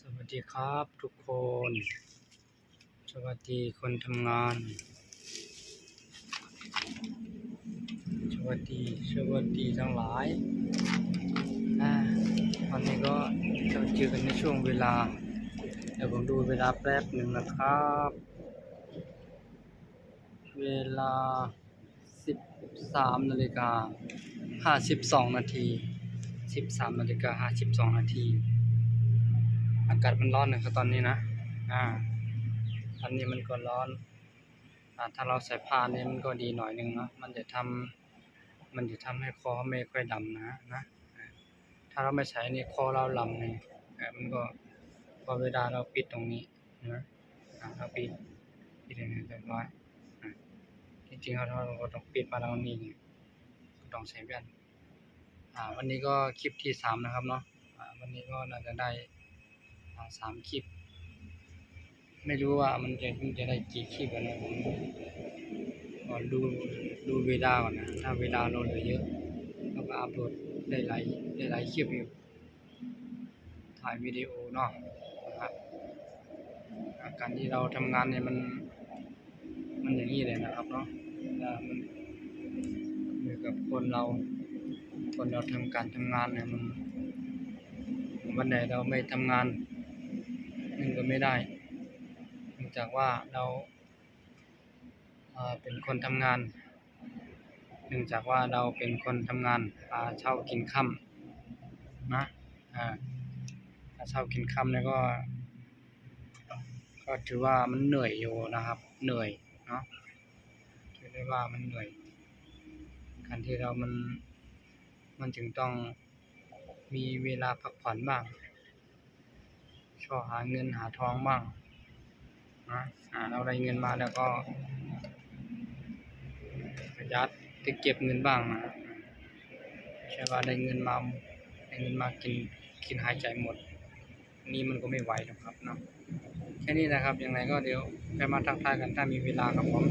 สวัสดีครับทุกคน สวัสดีคนทำงาน สวัสดีทั้งหลายวันนี้ก็จะเจอกันในช่วงเวลา เดี๋ยวผมดูเวลาแป๊บหนึ่งนะครับ เวลา 13:52 นาที 13:52 นาที อากาศมันร้อนนะครับตอนนี้นะตอนนี้มันก็ร้อน ถ้าเราใส่ผ้าเนี่ยมันก็ดีหน่อยนึงเนาะมันจะทำให้คอไม่ค่อยดำนะถ้าเราไม่ใส่นี่คอเราลำเนี่ยมันก็พอเวลาเราปิดตรงนี้นะเราปิดอย่างนี้เรียบร้อยจริงๆเราต้องปิดมาตรงนี้ต้องใส่แว่นวันนี้ก็คลิปที่3นะครับเนาะวันนี้ก็น่าจะได้3 คลิปไม่รู้ว่ามันจะได้กี่คลิปนะผมก่อนดูเวลาก่อนนะถ้าเวลาเราเหลือเยอะเราก็อัพโหลดได้หลายคลิปอยู่ถ่ายวิดีโอเนาะนะครับการที่เราทำงานเนี่ยมันอย่างนี้เลยนะครับเนาะมันเหมือนกับคนเราทำการทำงานเนี่ยมันวันไหนเราไม่ทำงานมันก็ไม่ได้เนื่องจากว่าเราเป็นคนทำงานเนื่องจากว่าเราเป็นคนทำงานเช่ากินค่ำนะเช่ากินค่ำเนี่ยก็ถือว่ามันเหนื่อยอยู่นะครับเหนื่อยเนาะถือได้ว่ามันเหนื่อยการที่เรามันจึงต้องมีเวลาพักผ่อนบ้างช่อหาเงินหาทองบ้างนะเราได้เงินมาแล้วก็ประหยัดจะเก็บเงินบ้างนะใช่ว่าได้เงินมากินหายใจหมดนี่มันก็ไม่ไหวหรอกครับเนาะแค่นี้นะครับยังไงก็เดี๋ยวไปมาทักทายกันถ้ามีเวลาครับผม